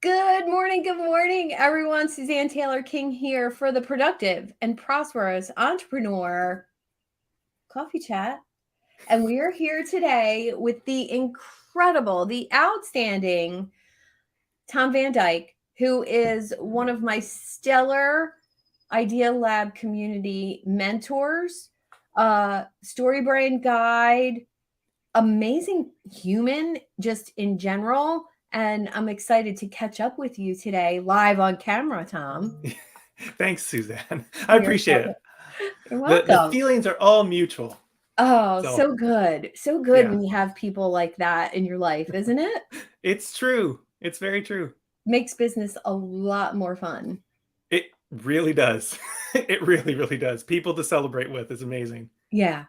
Good morning, everyone. Suzanne Taylor King here for the Productive and Prosperous Entrepreneur Coffee Chat. And we are here today with the incredible, the outstanding Thom Van Dyke, who is one of my stellar Idea Lab community mentors, StoryBrand guide, amazing human just in general. And I'm excited to catch up with you today live on camera, Thom. Thanks, Suzanne. I You're appreciate welcome. it. You're The welcome. feelings are all mutual. Oh, So, so good. So good yeah, when you have people like that in your life, isn't it? it's true. It's very true. Makes business a lot more fun. It really does. It really, really does. People to celebrate with is amazing. Yeah.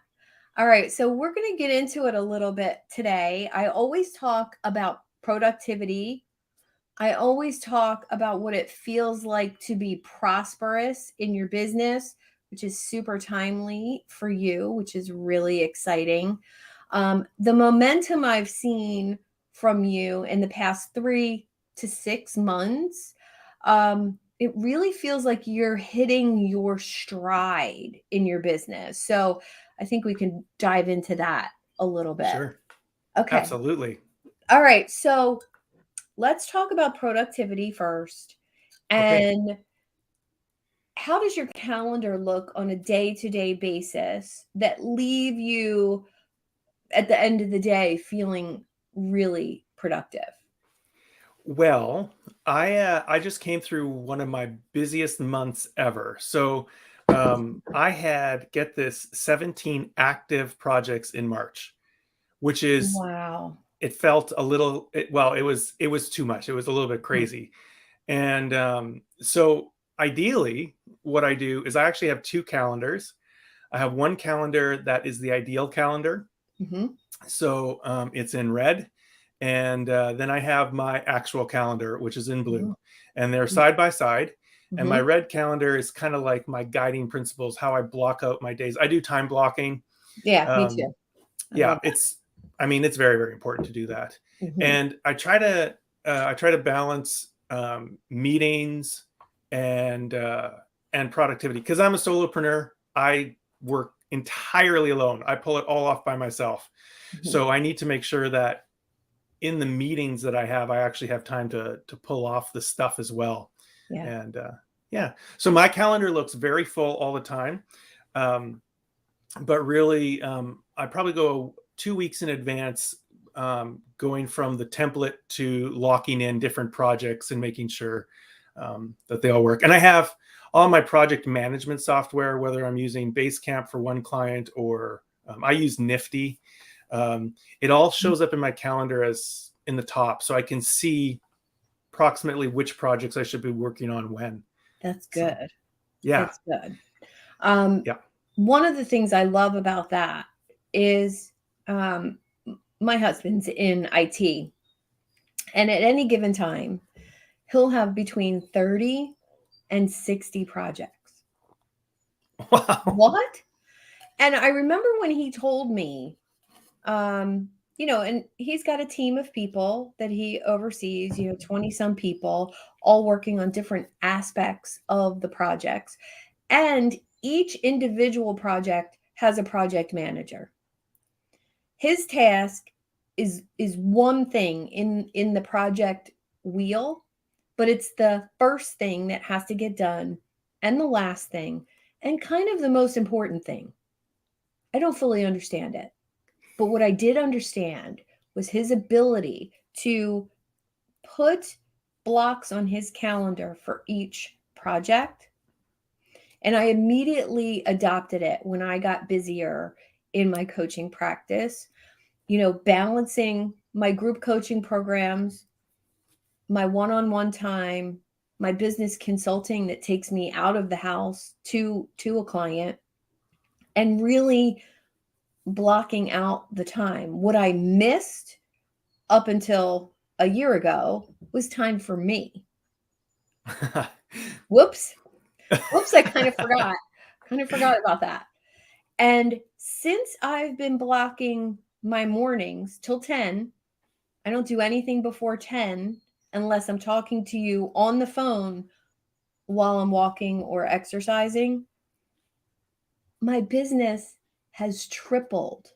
All right. So we're going to get into it a little bit today. I always talk about productivity. I always talk about what it feels like to be prosperous in your business, which is super timely for you, which is really exciting. The momentum I've seen from you in the past 3 to 6 months, it really feels like you're hitting your stride in your business. So I think we can dive into that a little bit. Sure. Okay. Absolutely. All right. So let's talk about productivity first. Okay. And how does your calendar look on a day-to-day basis that leave you at the end of the day feeling really productive? Well, I just came through one of my busiest months ever. So, I had, get this, 17 active projects in March, which is, Wow. it felt a little, well, it was too much. It was a little bit Mm. crazy. And so ideally, what I do is I actually have two calendars. I have one calendar that is the ideal calendar. Mhm. So it's in red. And then I have my actual calendar, which is in blue. Mhm. And they're side by side. And my Mhm. red calendar is kind of like my guiding principles, how I block out my days. I do time blocking. Yeah, me Um, too. I yeah, love that. it's very, very important to do that. Mhm. And I try to balance meetings and uh, and productivity because I'm a solopreneur. I work entirely alone. I pull it all off by myself. Mhm. So I need to make sure that in the meetings that I have, I actually have time to pull off the stuff as well. Yeah. And yeah, so my calendar looks very full all the time. Um, but really, I probably go 2 weeks in advance, going from the template to locking in different projects and making sure that they all work. And I have all my project management software, whether I'm using Basecamp for one client or I use Nifty. It all shows up in my calendar as in the top, so I can see approximately which projects I should be working on when. That's So good. yeah, That's good. Um, yeah. One of the things I love about that is my husband's in IT, and at any given time, he'll have between 30 and 60 projects. Wow. What? And I remember when he told me, um, and he's got a team of people that he oversees, 20 some people, all working on different aspects of the projects. And each individual project has a project manager. His task is one thing in the project wheel, but it's the first thing that has to get done and the last thing and kind of the most important thing. I don't fully understand it, but what I did understand was his ability to put blocks on his calendar for each project. And I immediately adopted it when I got busier in my coaching practice, balancing my group coaching programs, my one on one time, my business consulting that takes me out of the house to a client, and really blocking out the time. What I missed up until a year ago was time for me. Whoops. Whoops, I kind of forgot. Kind of forgot about that. And since I've been blocking my mornings till 10, I don't do anything before 10. unless I'm talking to you on the phone while I'm walking or exercising. My business has tripled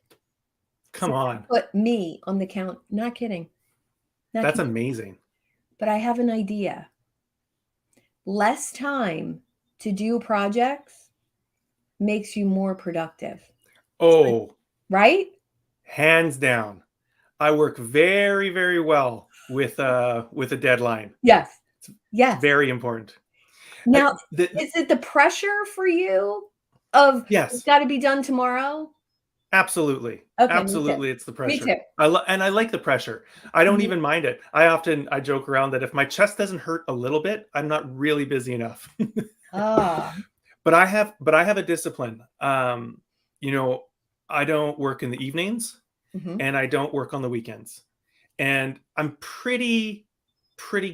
Come since I on. put me on the count. Not kidding. Not That's kidding. amazing. But I have an idea. Less time to do projects makes you more productive. Oh, Right? hands down. I work very, very well with a deadline. Yes. It's Yes. very important. Now, The is it the pressure for you of it's yes, got to be done tomorrow? absolutely. Okay, me too. Absolutely, it's the Me too. pressure. I like the pressure. I don't Mhm. even mind it. I joke around that if my chest doesn't hurt a little bit, I'm not really busy enough. Ah, But I have a discipline. You know, I don't work in the evenings mhm. and I don't work on the weekends. And I'm pretty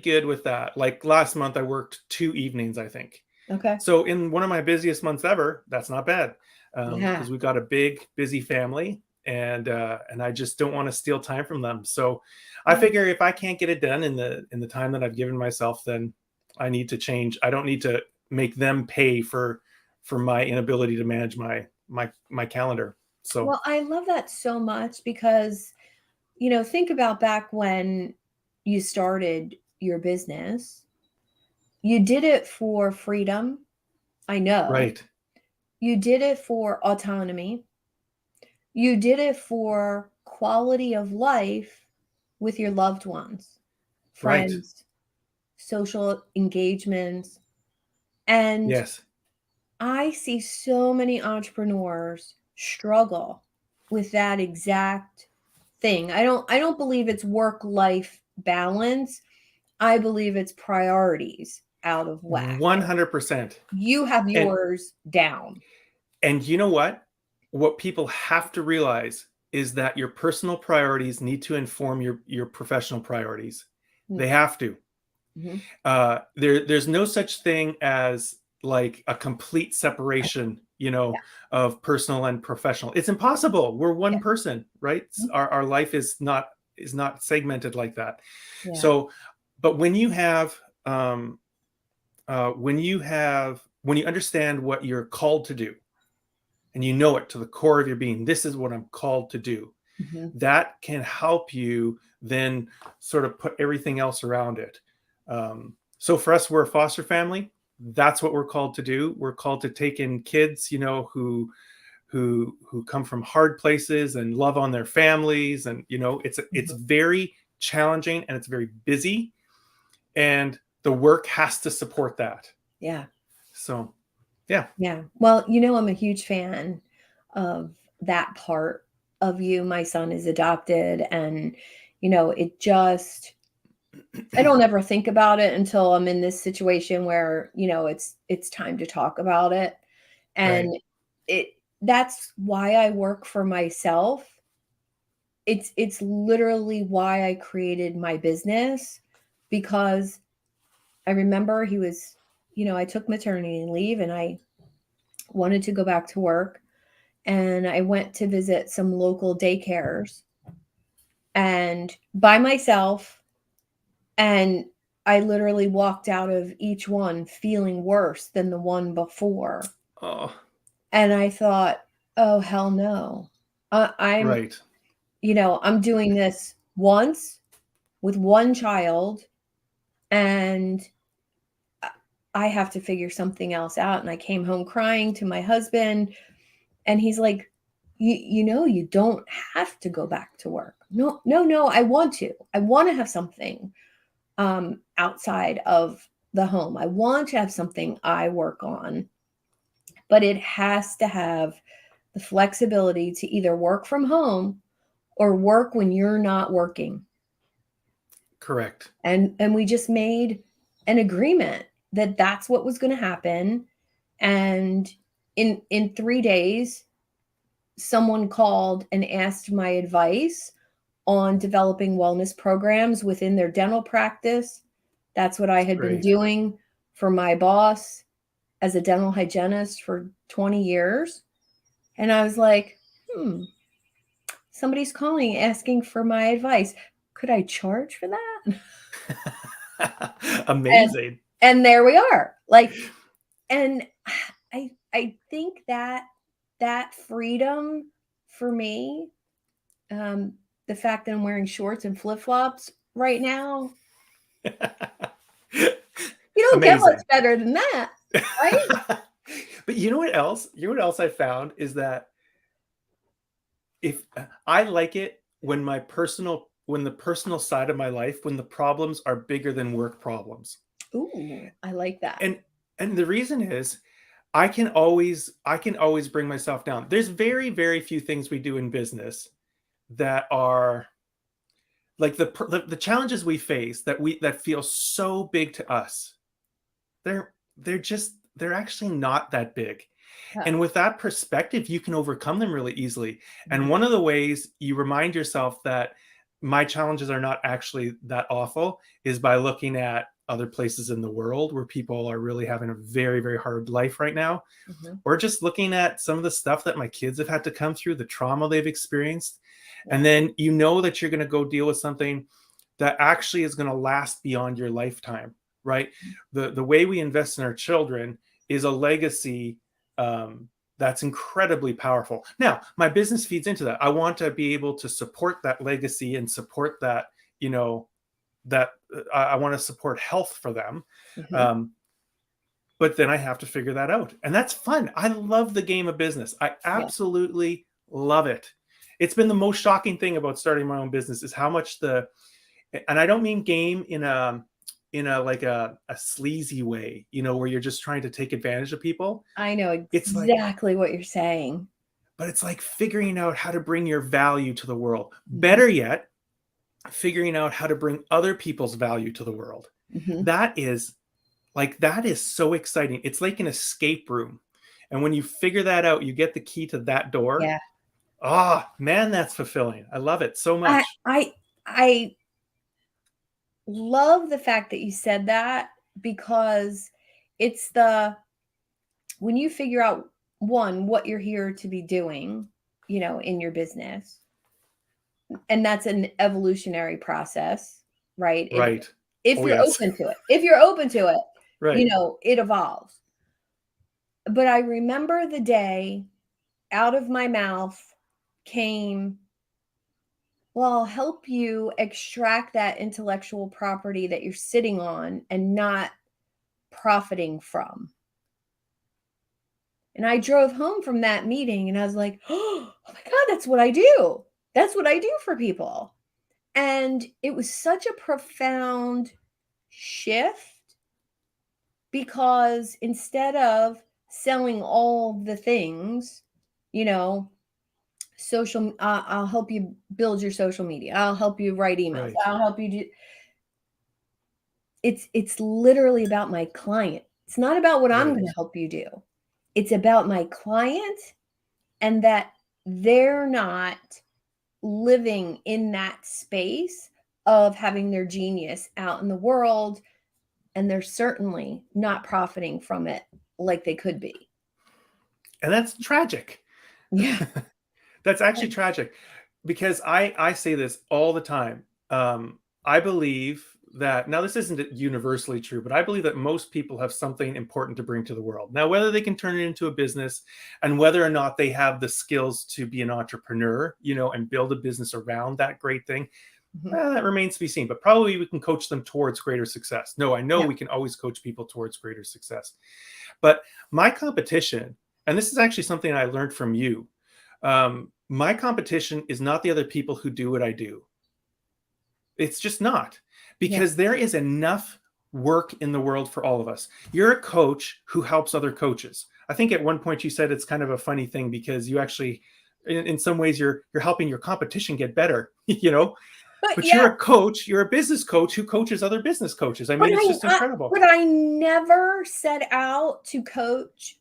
good with that. Like last month I worked 2 evenings, I think. Okay. So in one of my busiest months ever, that's not bad. Yeah. Because we've got a big, busy family, and I just don't want to steal time from them. So I Yeah. figure if I can't get it done in the time that I've given myself, then I need to change. I don't need to make them pay for my inability to manage my calendar. So Well, I love that so much because, think about back when you started your business. You did it for freedom. I know. right, You did it for autonomy. You did it for quality of life with your loved ones, right, friends, social engagements. And yes, I see so many entrepreneurs struggle with that exact thing. I don't believe it's work-life balance. I believe it's priorities out of whack. 100%. You have And yours down. And you know what? What people have to realize is that your personal priorities need to inform your professional priorities. They have to. Mm-hmm. There's no such thing as like a complete separation, Yeah. of personal and professional. It's impossible. We're one Yeah. person, right? Mhm. Our life is not segmented like that. Yeah. So, but when you understand what you're called to do, and you know it to the core of your being, this is what I'm called to do, Mhm. that can help you then sort of put everything else around it. So for us, we're a foster family. That's what we're called to do. We're called to take in kids, who come from hard places and love on their families, and it's Mhm. very challenging and it's very busy, and the work has to support that. Yeah. So yeah, Yeah. Well, I'm a huge fan of that part of you. My son is adopted, and it just I don't ever think about it until I'm in this situation where, it's time to talk about it. right, And it that's why I work for myself. It's literally why I created my business, because I remember I took maternity leave and I wanted to go back to work, and I went to visit some local daycares and by myself, and I literally walked out of each one feeling worse than the one before. oh, And I thought, "Oh, hell no. I'm, right, I'm doing this once with one child, and I have to figure something else out." And I came home crying to my husband, and he's like, you don't have to go back to work. No, no, no, I want to. I want to have something outside of the home. I want to have something I work on, but it has to have the flexibility to either work from home or work when you're not working. correct. And we just made an agreement that that's what was going to happen. And in 3 days, someone called and asked my advice on developing wellness programs within their dental practice. That's what I had been Great. doing for my boss as a dental hygienist for 20 years. And I was like, somebody's calling asking for my advice. could I charge for that? And Amazing. and there we are. Like, and I think that that freedom for me, um, the fact that I'm wearing shorts and flip-flops right now, you don't get much Amazing. better than that, right? But you know what else? You know what else I found is that if I like it when when the personal side of my life, when the problems are bigger than work problems. Ooh, I like that. And the reason is I can always bring myself down. There's very, very few things we do in business that are like the challenges we face that feel so big to us. They're actually not that big. Yeah. And with that perspective, you can overcome them really easily. And Mhm. one of the ways you remind yourself that my challenges are not actually that awful is by looking at other places in the world where people are really having a very, very hard life right now, Mhm. or just looking at some of the stuff that my kids have had to come through, the trauma they've experienced. Yeah. And then you know that you're going to go deal with something that actually is going to last beyond your lifetime, right? The way we invest in our children is a legacy that's incredibly powerful. Now, my business feeds into that. I want to be able to support that legacy and support that, you know, that I want to support health for them. Mhm. Um, but then I have to figure that out. And that's fun. I love the game of business. I Yeah. absolutely love it. It's been the most shocking thing about starting my own business is how much and I don't mean game in a like a sleazy way, you know, where you're just trying to take advantage of people. I know It's like, exactly what you're saying. but it's like figuring out how to bring your value to the world. Mhm. Better yet, figuring out how to bring other people's value to the world. Mhm. That is that is so exciting. It's like an escape room. And when you figure that out, you get the key to that door. Yeah. Ah, man, that's fulfilling. I love it so I much. I I love the fact that you said that because it's the when you figure out one what you're here to be doing, in your business, and that's an evolutionary process, right? It Right. if Oh, you're yes. open to it. If you're open to it, Right. it evolves. But I remember the day out of my mouth came, well, I'll help you extract that intellectual property that you're sitting on and not profiting from. And I drove home from that meeting and I was like, oh my God, that's what I do. That's what I do for people. And it was such a profound shift because instead of selling all the things, you know, I'll help you build your social media. I'll help you write emails. Right. I'll help you do it's literally about my client. It's not about what I'm Right. going to help you do. It's about my client and that they're not living in that space of having their genius out in the world, and they're certainly not profiting from it like they could be. And that's tragic. Yeah. That's actually tragic because I say this all the time. I believe that now this isn't universally true, but I believe that most people have something important to bring to the world. Now, whether they can turn it into a business and whether or not they have the skills to be an entrepreneur, you know, and build a business around that great thing, Mhm. that remains to be seen. But probably we can coach them towards greater success. No, I know Yeah. we can always coach people towards greater success. But my competition, and this is actually something I learned from you, my competition is not the other people who do what I do. It's just not, Yeah. because there is enough work in the world for all of us. You're a coach who helps other coaches. I think at one point you said it's kind of a funny thing because you actually, in some ways, you're helping your competition get better, you know. But But yeah, you're a coach. You're a business coach who coaches other business coaches. I but mean, it's I, just I incredible. but I never set out to coach,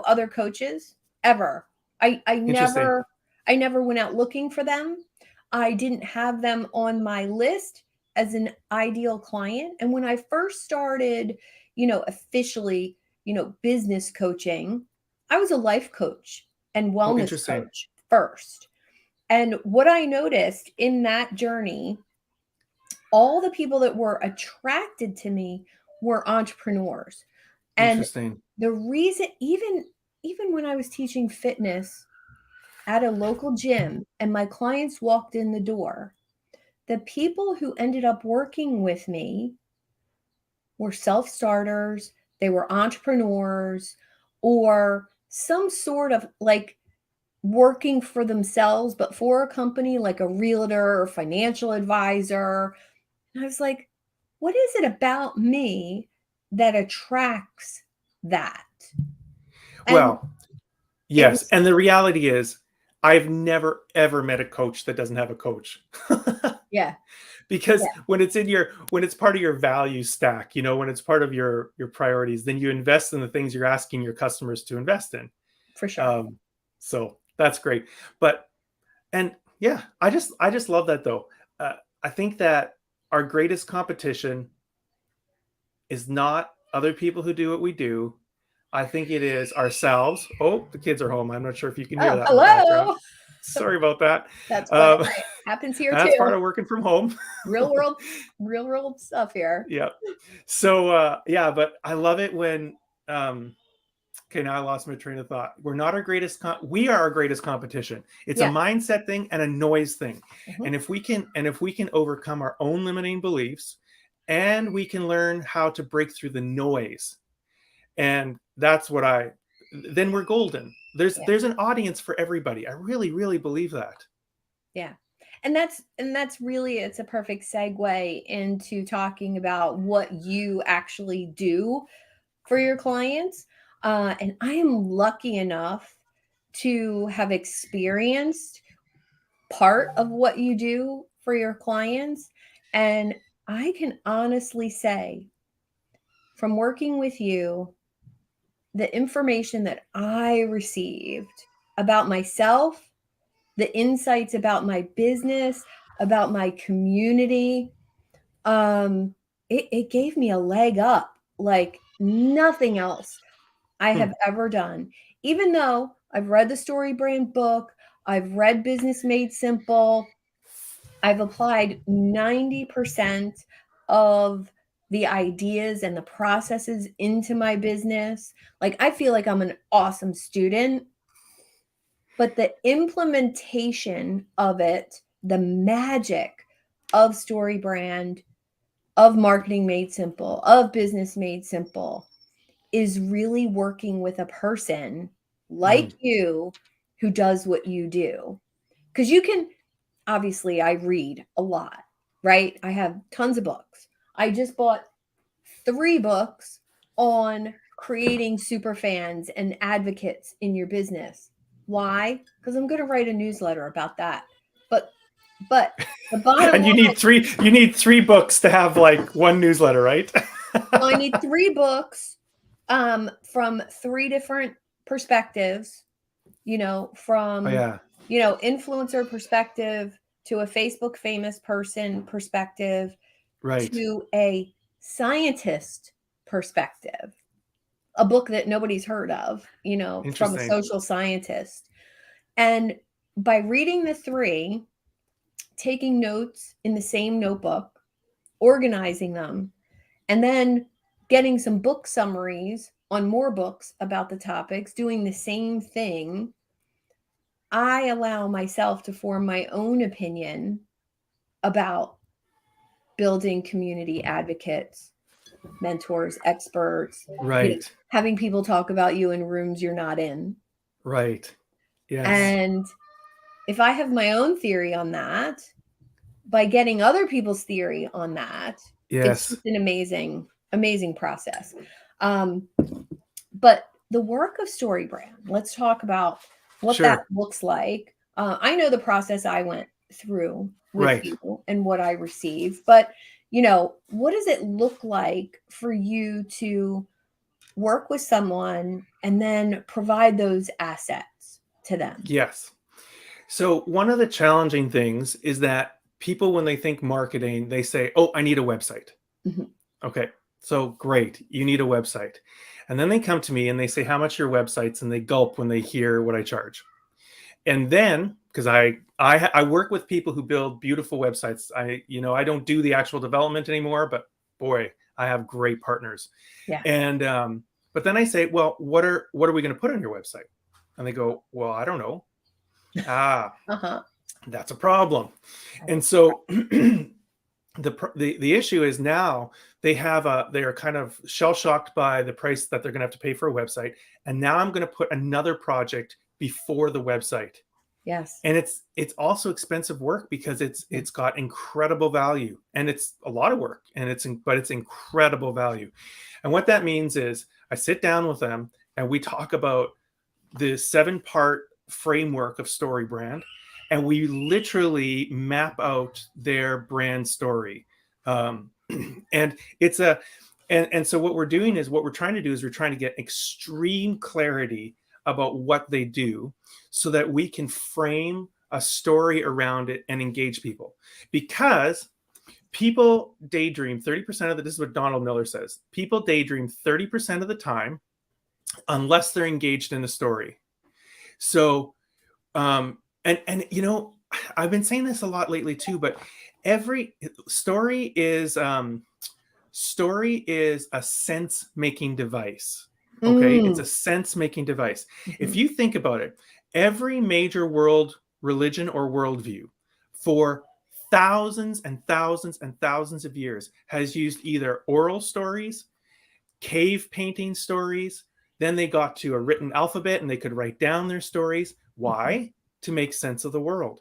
other coaches ever. I Interesting. never I never went out looking for them. I didn't have them on my list as an ideal client. And when I first started, officially, business coaching, I was a life coach and Oh, wellness interesting. coach first. And what I noticed in that journey all the people that were attracted to me were entrepreneurs. And Interesting. the reason, even when I was teaching fitness at a local gym and my clients walked in the door, the people who ended up working with me were self-starters, they were entrepreneurs, or some sort of like working for themselves, but for a company like a realtor or financial advisor. And I was like, what is it about me that attracts that? And Well, it yes. was, And the reality is, I've never ever met a coach that doesn't have a coach. yeah, Because yeah, when it's part of your value stack, when it's part of your priorities, then you invest in the things you're asking your customers to invest in. for sure. Um, so that's great. But and yeah, I just love that though. I think that our greatest competition is not other people who do what we do. I think it is ourselves. Oh, the kids are home. I'm not sure if you can hear Oh, that in the background. hello. Sorry about that. That's quite Um, right. Happens here that's part too. of working from home. Real world, real world stuff here. Yeah. So yeah, but I love it when okay, now I lost my train of thought. We are our greatest competition. It's a Yeah. mindset thing and a noise thing. Mhm. And if we can overcome our own limiting beliefs and we can learn how to break through the noise, and that's what then we're golden. Yeah. There's an audience for everybody. I really, really believe that. Yeah. And that's really, it's a perfect segue into talking about what you actually do for your clients. And I am lucky enough to have experienced part of what you do for your clients. And I can honestly say, from working with you, the information that I received about myself, the insights about my business, about my community, it gave me a leg up like nothing else I Hmm. have ever done. Even though I've read the StoryBrand book, I've read Business Made Simple, I've applied 90% of the ideas and the processes into my business. Like, I feel like I'm an awesome student, but the implementation of it, the magic of StoryBrand, of Marketing Made Simple, of Business Made Simple, is really working with a person like Mm. you who does what you do. Because you can, obviously, I read a lot, right? I have tons of books. I just bought 3 books on creating super fans and advocates in your business. Why? Because I'm going to write a newsletter about that. But the bottom And line, you need three books to have like one newsletter, right? so I need 3 books from 3 different perspectives, Oh from yeah. influencer perspective to a Facebook famous person perspective Right. to a scientist perspective, a book that nobody's heard of, from a Interesting. social scientist. And by reading the 3, taking notes in the same notebook, organizing them, and then getting some book summaries on more books about the topics, doing the same thing, I allow myself to form my own opinion about building community advocates, mentors, experts, Right. having people talk about you in rooms you're not in. Right. Yes. And if I have my own theory on that, by getting other people's theory on that, it's Yes. just an amazing, amazing process. Um, but the work of StoryBrand, let's talk about what that Sure. looks like. I know the process I went through with Right. you and what I received, but what does it look like for you to work with someone and then provide those assets to them? Yes. So one of the challenging things is that people, when they think marketing, they say, "Oh, I need a website." Mhm. Okay. So great. You need a website. And then they come to me and they say, "How much are your websites?" And they gulp when they hear what I charge. And then, because I I work with people who build beautiful websites. I don't do the actual development anymore, but boy, I have great partners. Yeah. And but then I say, well, what are we going to put on your website? And they go, well, I don't know. Uh-huh. That's a problem. Right. And so the issue is now they are kind of shell shocked by the price that they're going to have to pay for a website. And now I'm going to put another project before the website. Yes. And it's also expensive work because it's got incredible value, and it's a lot of work, and but it's incredible value. And what that means is I sit down with them and we talk about the 7-part framework of StoryBrand, and we literally map out their brand story. And it's and so what we're doing is what we're trying to do is we're trying to get extreme clarity about what they do so that we can frame a story around it and engage people. Because people daydream 30% of this is what Donald Miller says. People daydream 30% of the time unless they're engaged in the story. So and I've been saying this a lot lately too, but every story is a sense-making device. Okay, it's a sense-making device. If you think about it, every major world religion or worldview for thousands and thousands and thousands of years has used either oral stories, cave painting stories, then they got to a written alphabet and they could write down their stories. Why? To make sense of the world.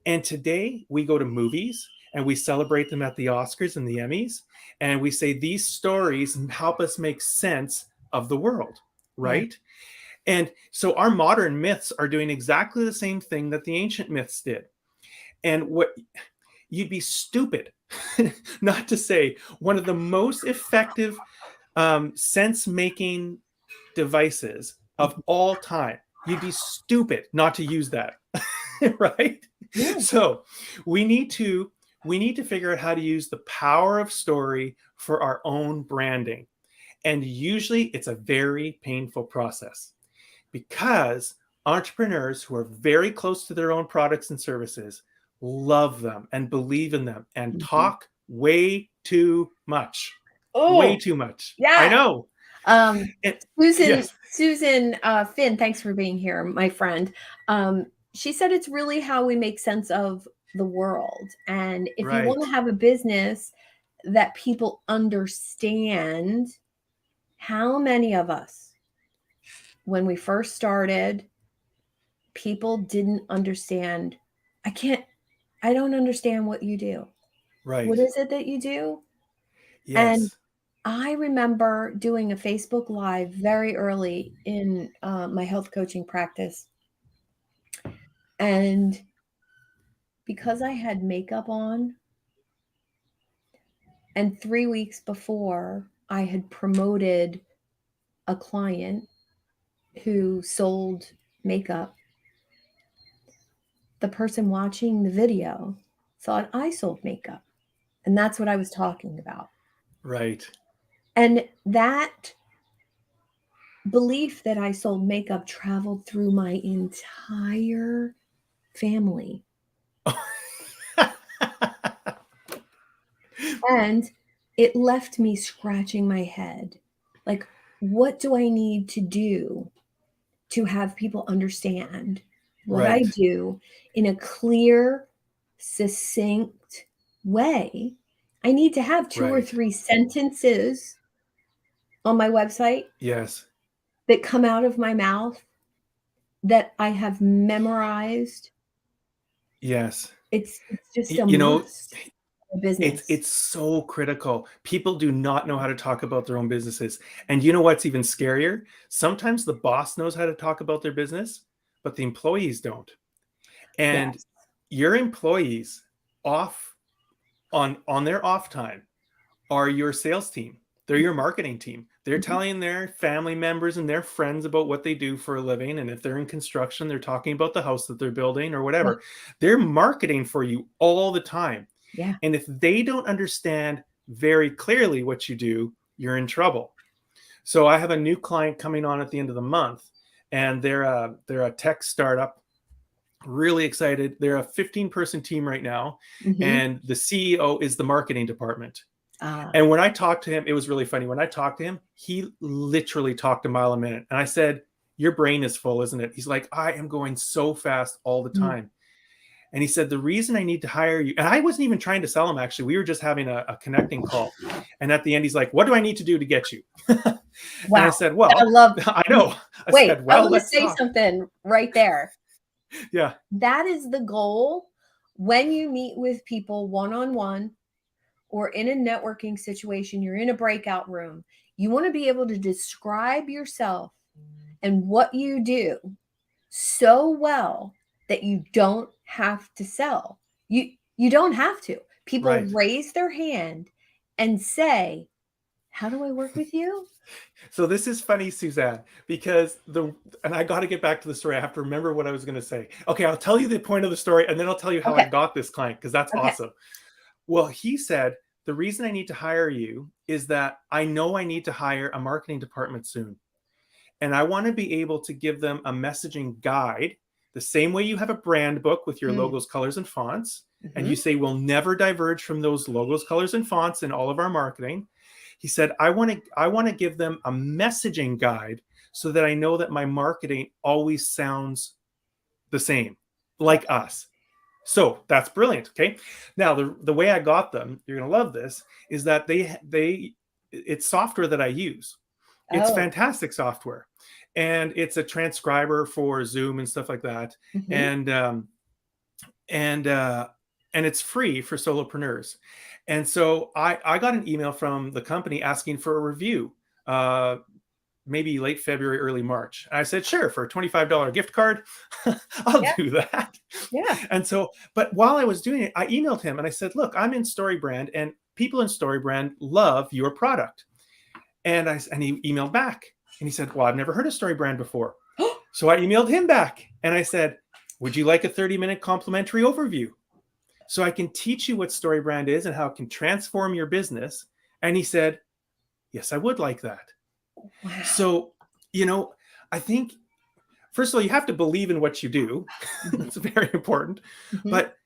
And today we go to movies and we celebrate them at the Oscars and the Emmys, and we say these stories help us make sense of the world, right? Yeah. And so our modern myths are doing exactly the same thing that the ancient myths did. And what you'd be stupid not to say one of the most effective sense-making devices of all time. You'd be stupid not to use that, right? Yeah. So we need to figure out how to use the power of story for our own branding. And usually it's a very painful process because entrepreneurs who are very close to their own products and services love them and believe in them and talk way too much. Way too much. Yeah. I know. Susan Finn, thanks for being here, my friend. She said it's really how we make sense of the world. And if you want to have a business that people understand, how many of us, when we first started, people didn't understand, I don't understand what you do. Right. What is it that you do? Yes. And I remember doing a Facebook Live very early in my health coaching practice. And because I had makeup on, and 3 weeks before I had promoted a client who sold makeup, the person watching the video thought I sold makeup. And that's what I was talking about. Right. And that belief that I sold makeup traveled through my entire family. And it left me scratching my head. Like, what do I need to do to have people understand what I do in a clear, succinct way? I need to have 2 or 3 sentences on my website. Yes. That come out of my mouth that I have memorized. Yes. It's just a must. Business. It's so critical. People do not know how to talk about their own businesses. And you know what's even scarier? Sometimes the boss knows how to talk about their business, but the employees don't. And your employees on their off time are your sales team. They're your marketing team. They're telling their family members and their friends about what they do for a living. And if they're in construction, they're talking about the house that they're building or whatever. They're marketing for you all the time. Yeah. And if they don't understand very clearly what you do, you're in trouble. So I have a new client coming on at the end of the month, and they're a tech startup. Really excited. They're a 15-person team right now, Mhm. and the CEO is the marketing department. Ah. And when I talked to him, it was really funny. When I talked to him, he literally talked a mile a minute. And I said, "Your brain is full, isn't it?" He's like, "I am going so fast all the Mm. time." And he said, "The reason I need to hire you," and I wasn't even trying to sell him, actually. We were just having a connecting call. And at the end, he's like, "What do I need to do to get you?" And Wow. I said, I "Well, love I you know." I wait, said, I "Well, wanna let's say talk." something right there. Yeah, That is the goal when you meet with people one-on-one or in a networking situation, you're in a breakout room. You wanna be able to describe yourself and what you do so well that you don't have to sell. You don't have to. People right. raise their hand and say, "How do I work with you?" So this is funny, Suzanne, because and I got to get back to the story. I have to remember what I was going to say. Okay, I'll tell you the point of the story, and then I'll tell you how I Okay, got this client, because that's okay. awesome. Well, he said, "The reason I need to hire you is that I know I need to hire a marketing department soon. And I want to be able to give them a messaging guide, the same way you have a brand book with your Mm, logos, colors, and fonts. And you mhm. say, we'll never diverge from those logos, colors, and fonts in all of our marketing." He said, I want to give them a messaging guide so that I know that my marketing always sounds the same, like us. So that's brilliant. Okay. Now the way I got them, you're gonna love this, is that it's software that I use. It's Oh, fantastic software, and it's a transcriber for Zoom and stuff like that, mhm. and and uh, and it's free for solopreneurs. And so I got an email from the company asking for a review, uh, maybe late February, early March. And I said, sure, for a $25 gift card, I'll Yeah, do that. yeah. And so, but while I was doing it, I emailed him and I said, look, I'm in StoryBrand, and people in StoryBrand love your product. And he emailed back and he said, well, I've never heard of StoryBrand before. So I emailed him back and I said, would you like a 30-minute complimentary overview so I can teach you what StoryBrand is and how it can transform your business? And he said, yes, I would like that. Wow. So, you know, I think, first of all, you have to believe in what you do. Mhm, It's very important. mhm. But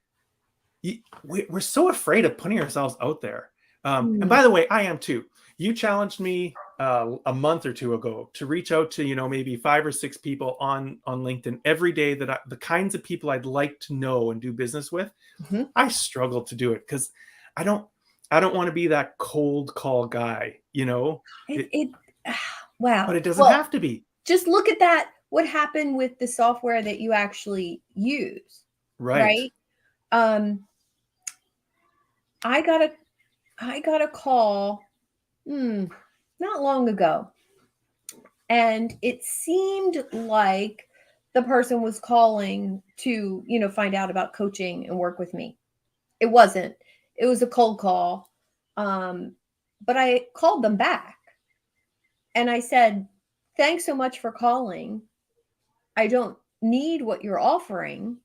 we're so afraid of putting ourselves out there. And Mm, by the way, I am too. You challenged me a month or two ago to reach out to, maybe 5 or 6 people on LinkedIn every day, the kinds of people I'd like to know and do business with. mhm. I struggle to do it because I don't I don't want to be that cold call guy, It it, it wow. but it doesn't Well, have to be. just look at that. What happened with the software that you actually use, Right. right? Um, I got a I got a call, not long ago, and it seemed like the person was calling to, find out about coaching and work with me. It wasn't. It was a cold call. Um, but I called them back and I said, "Thanks so much for calling. I don't need what you're offering,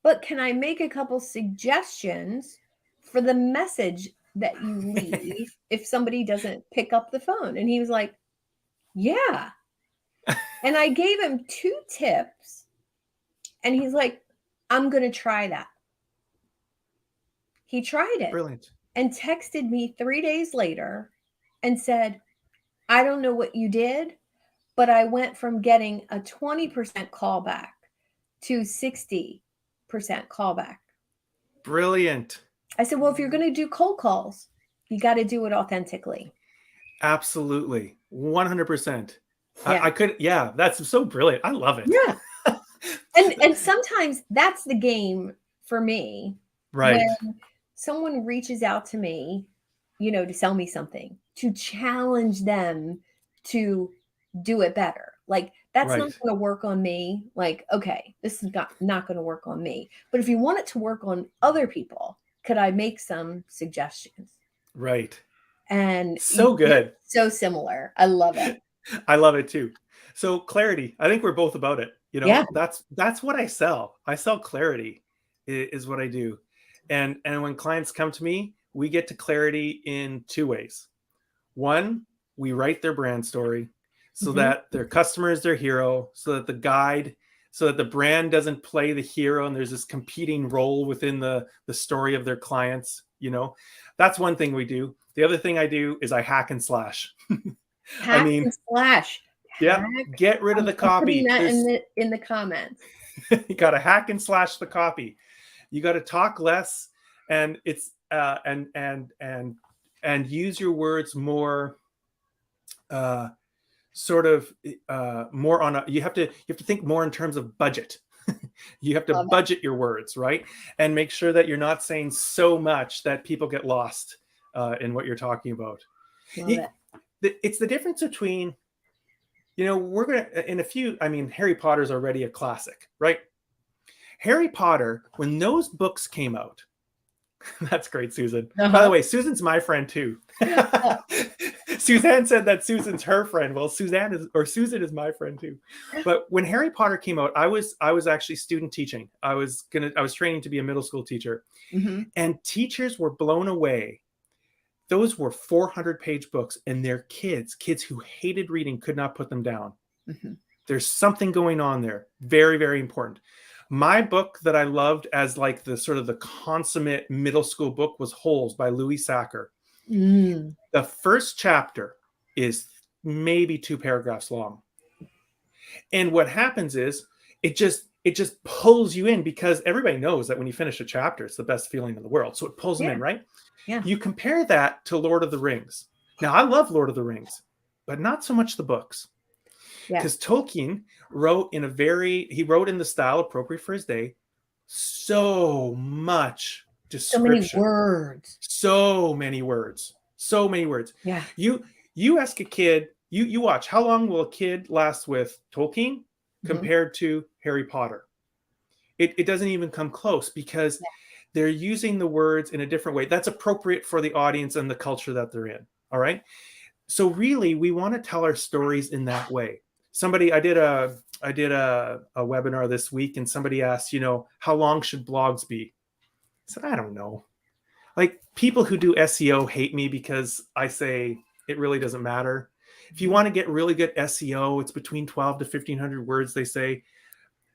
but can I make a couple suggestions for the message that you leave if somebody doesn't pick up the phone?" And he was like, "Yeah." And I gave him 2 tips and he's like, "I'm going to try that." He tried it Brilliant. and texted me 3 days later and said, "I don't know what you did, but I went from getting a 20% callback to 60% callback." Brilliant. I said, "Well, if you're gonna do cold calls, you gotta do it authentically." Absolutely. 100%. Yeah. I could, yeah, that's so brilliant. I love it. Yeah. And sometimes that's the game for me Right. when someone reaches out to me, to sell me something, to challenge them to do it better. Like, that's not Right. gonna work on me. Like, okay, this is not gonna work on me. But if you want it to work on other people, could I make some suggestions? Right. And So it's good. so similar. I love it. I love it too. So clarity, I think we're both about it. Yeah. That's what I sell. I sell clarity is what I do. And when clients come to me, we get to clarity in 2 ways. One, we write their brand story so Mhm. that their customer is their hero, so that the guide, so that the brand doesn't play the hero and there's this competing role within the story of their clients. That's one thing we do. The other thing I do is I hack and slash. I Hack mean, and slash. yeah, get rid of the I'm putting copy. that in the comments. You got to hack and slash the copy. You got to talk less, and it's and use your words more, sort of more on a. You have to think more in terms of budget. You have to Love it. budget your words, right? And make sure that you're not saying so much that people get lost in what you're talking about. Love it. It's the difference between, we're going to, in a few, I mean, Harry Potter's already a classic, right? Harry Potter, when those books came out, that's great, Susan. By the way, Susan's my friend too. Suzanne said that Susan's her friend. Well, Susan is my friend too. But when Harry Potter came out, I was actually student teaching. I was training to be a middle school teacher, and teachers were blown away. Those were 400-page books, and their kids who hated reading could not put them down. There's something going on there. Very, very important. My book that I loved as like the sort of the consummate middle school book was Holes by Louis Sachar. The first chapter is maybe 2 paragraphs long. And what happens is it just pulls you in, because everybody knows that when you finish a chapter, it's the best feeling in the world. So it pulls them in, right? Yeah. You compare that to Lord of the Rings. Now, I love Lord of the Rings, but not so much the books. Because Tolkien wrote in the style appropriate for his day, so much description. So many words. Yeah. You ask a kid, you watch, how long will a kid last with Tolkien compared to Harry Potter? It doesn't even come close, because they're using the words in a different way that's appropriate for the audience and the culture that they're in. All right. So really, we want to tell our stories in that way. I did a webinar this week, and somebody asked, how long should blogs be? I said, I don't know. Like, people who do SEO hate me because I say it really doesn't matter. If you want to get really good SEO, it's between 12 to 1,500 words, they say.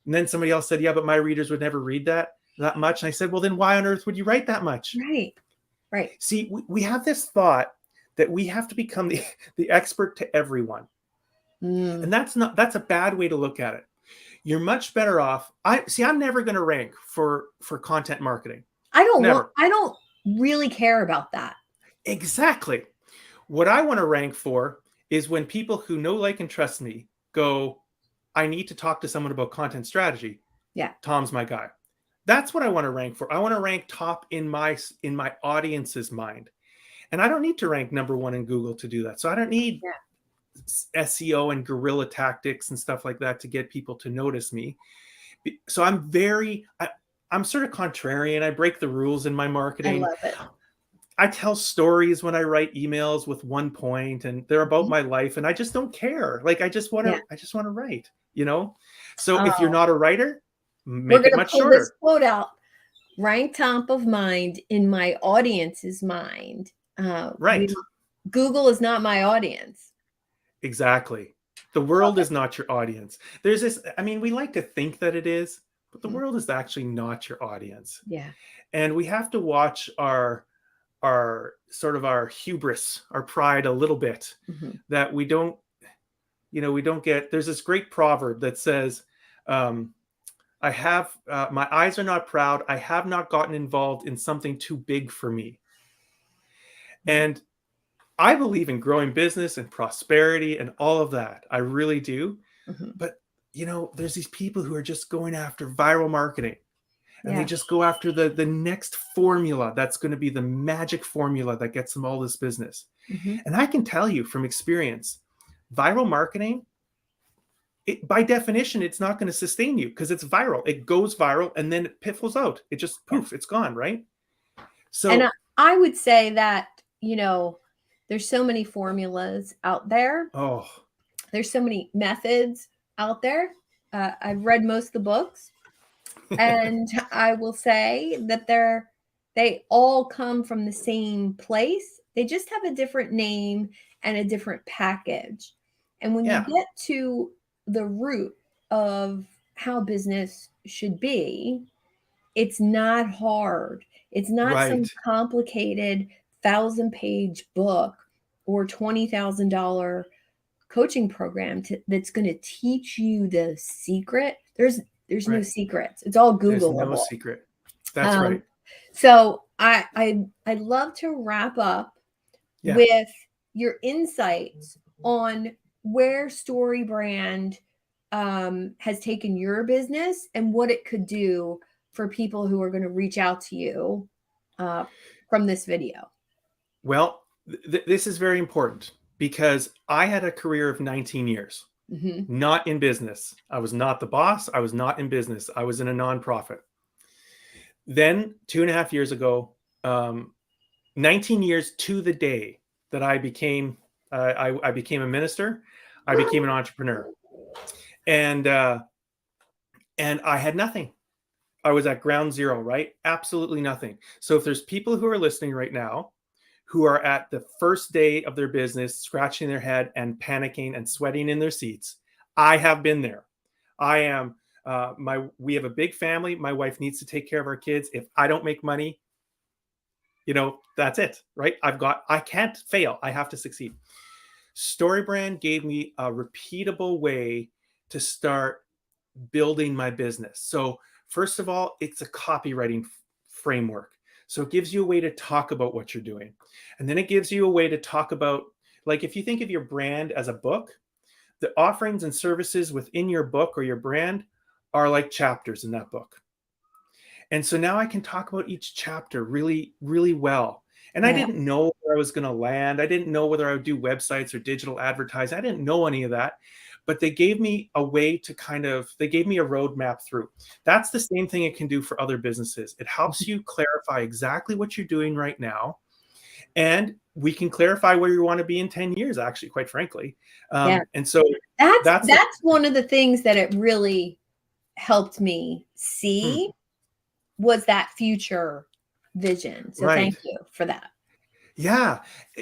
And then somebody else said, yeah, but my readers would never read that much. And I said, well, then why on earth would you write that much? Right. See, we have this thought that we have to become the expert to everyone. And that's a bad way to look at it. You're much better off. I'm never going to rank for content marketing. I don't really care about that. Exactly. What I want to rank for is when people who know, like, and trust me go, I need to talk to someone about content strategy. Yeah. Tom's my guy. That's what I want to rank for. I want to rank top in my audience's mind. And I don't need to rank number 1 in Google to do that. So I don't need SEO and guerrilla tactics and stuff like that to get people to notice me. So I'm sort of contrarian. I break the rules in my marketing. I love it. I tell stories when I write emails with one point, and they're about my life, and I just don't care. Like, I just want to write, So if you're not a writer, make it much shorter. This quote out. Rank top of mind in my audience's mind. Right. Google is not my audience. Exactly. The world is not your audience. There's this, we like to think that it is, but the world is actually not your audience. Yeah. And we have to watch our sort of our hubris, our pride a little bit, that we don't get. There's this great proverb that says, my eyes are not proud. I have not gotten involved in something too big for me. And I believe in growing business and prosperity and all of that. I really do. But, there's these people who are just going after viral marketing, and they just go after the next formula that's going to be the magic formula that gets them all this business. And I can tell you from experience, viral marketing, by definition, it's not going to sustain you, because it's viral. It goes viral and then it piffles out. It just poof, it's gone, right? So, and I would say that, there's so many formulas out there. Oh, there's so many methods out there. I've read most of the books, and I will say that they all come from the same place. They just have a different name and a different package. And when you get to the root of how business should be. It's not hard. It's not some Right. complicated 1,000-page book or $20,000 coaching program that's going to teach you the secret. There's no Right. secrets. It's all There's no Googleable. secret. That's Um, right. so I'd love to wrap up Yeah. with your insights on where StoryBrand has taken your business and what it could do for people who are going to reach out to you uh, from this video. Well, this is very important because I had a career of 19 years, Mm-hmm. not in business. I was not the boss. I was not in business. I was in a nonprofit. Then 2.5 years ago, 19 years to the day that I became, I became a minister. I became an entrepreneur, and I had nothing. I was at ground zero, right? Absolutely nothing. So if there's people who are listening right now who are at the first day of their business, scratching their head and panicking and sweating in their seats, I have been there. I am. We have a big family. My wife needs to take care of our kids. If I don't make money, that's it, right? I can't fail. I have to succeed. StoryBrand gave me a repeatable way to start building my business. So first of all, it's a copywriting framework. So it gives you a way to talk about what you're doing. And then it gives you a way to talk about, like, if you think of your brand as a book, the offerings and services within your book or your brand are like chapters in that book. And so now I can talk about each chapter really, really well. And I Yeah. didn't know where I was going to land. I didn't know whether I would do websites or digital advertising. I didn't know any of that. But they gave me a way to they gave me a roadmap through. That's the same thing it can do for other businesses. It helps you clarify exactly what you're doing right now. And we can clarify where you want to be in 10 years, actually, quite frankly. Yeah. And so that's That's one of the things that it really helped me see was that future vision. So right. thank you for that. Yeah.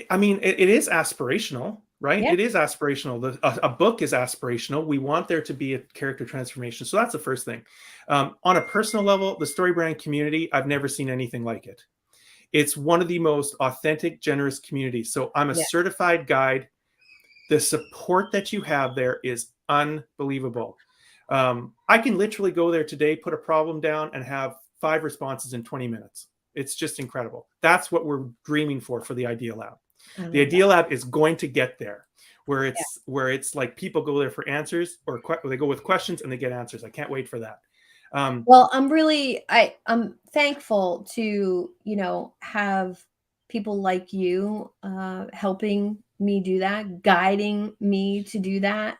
I mean, it is aspirational, right? Yeah. It is aspirational. A book is aspirational. We want there to be a character transformation. So that's the first thing. On a personal level, the StoryBrand community, I've never seen anything like it. It's one of the most authentic, generous communities. So I'm a Yeah. certified guide. The support that you have there is unbelievable. I can literally go there today, put a problem down, and have 5 responses in 20 minutes. It's just incredible. That's what we're dreaming for the Idea Lab. The Idea Lab is going to get there, where it's like people go there for answers, or they go with questions and they get answers. I can't wait for that. Well, I'm thankful to, have people like you helping me do that, guiding me to do that.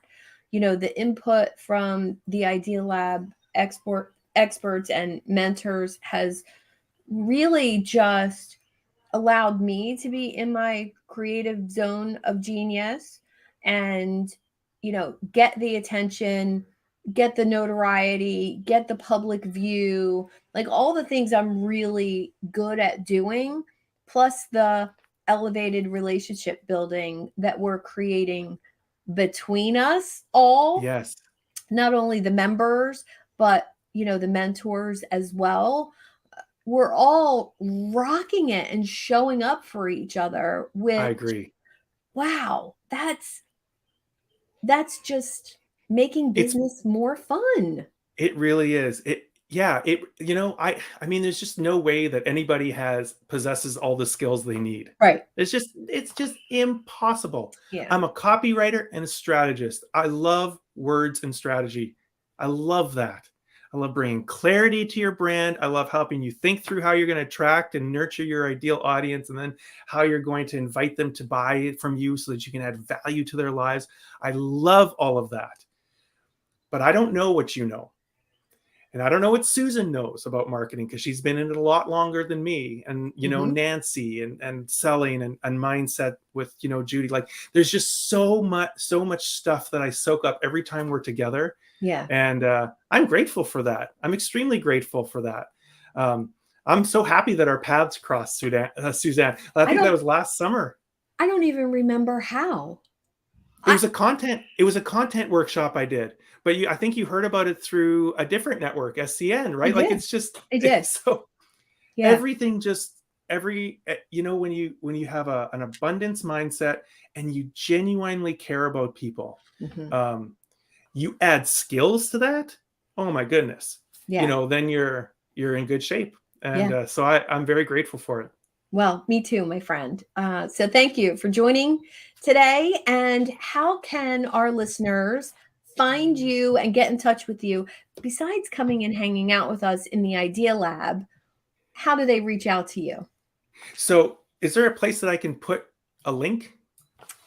The input from the Idea Lab experts and mentors has really just allowed me to be in my creative zone of genius and get the attention, get the notoriety, get the public view, like all the things I'm really good at doing, plus the elevated relationship building that we're creating between us all, Yes, not only the members but the mentors as well. We're all rocking it and showing up for each other, I which, agree. wow, that's just making It's business more fun. It really is. I mean, there's just no way that anybody possesses all the skills they need. Right. It's just impossible. Yeah. I'm a copywriter and a strategist. I love words and strategy. I love that. I love bringing clarity to your brand. I love helping you think through how you're going to attract and nurture your ideal audience, and then how you're going to invite them to buy it from you so that you can add value to their lives. I love all of that. But I don't know what you know. And I don't know what Susan knows about marketing, because she's been in it a lot longer than me. And, Mhm. Nancy and selling and mindset with, Judy. Like, there's just so much stuff that I soak up every time we're together. Yeah. And I'm grateful for that. I'm extremely grateful for that. I'm so happy that our paths crossed, Suzanne. I think that was last summer. I don't even remember how. It was a content workshop I did, but I think you heard about it through a different network, SCN, I right? Like did. it's just I did. so Yeah. everything just when you have an abundance mindset and you genuinely care about people, Mhm. you add skills to that. Oh my goodness, Yeah. then you're in good shape, and Yeah. so I'm very grateful for it. Well, me too, my friend. So thank you for joining today. And how can our listeners find you and get in touch with you besides coming and hanging out with us in the Idea Lab? How do they reach out to you? So, is there a place that I can put a link?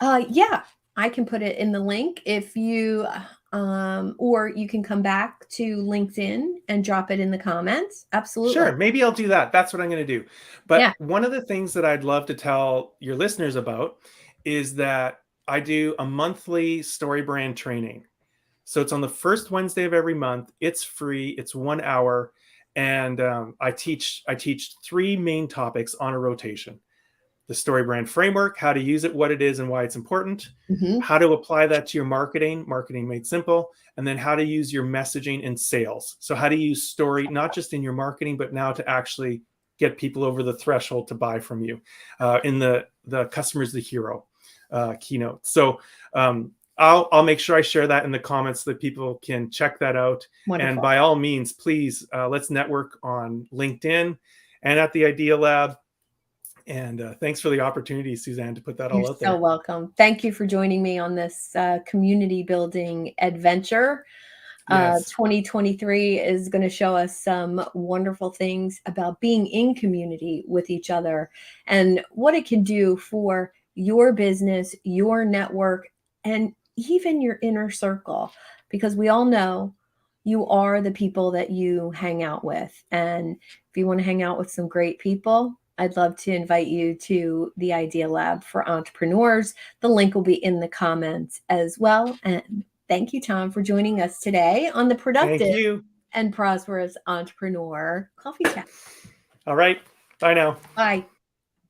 Yeah, I can put it in the link if you, or you can come back to LinkedIn and drop it in the comments. Absolutely. Sure, maybe I'll do that. That's what I'm going to do. Yeah. But one of the things that I'd love to tell your listeners about is that I do a monthly StoryBrand training. So it's on the first Wednesday of every month. It's free. It's 1 hour, and I teach three main topics on a rotation: the StoryBrand framework, how to use it, what it is, and why it's important, Hmm. how to apply that to your marketing made simple, and then how to use your messaging in sales. So how to use story, not just in your marketing, but now to actually get people over the threshold to buy from you in the customer's the hero keynote. So I'll make sure I share that in the comments so that people can check that out. And Wonderful. by all means, please let's network on LinkedIn and at the Idea Lab. And thanks for the opportunity, Suzanne, to put that You're all out so there. welcome. Thank you for joining me on this community building adventure. Yes. 2023 is going to show us some wonderful things about being in community with each other and what it can do for your business, your network, and even your inner circle. Because we all know you are the people that you hang out with. And if you want to hang out with some great people, I'd love to invite you to the Idea Lab for Entrepreneurs. The link will be in the comments as well. And thank you, Thom, for joining us today on the Thank Productive you. and Prosperous Entrepreneur Coffee Chat. All right. Bye now. Bye.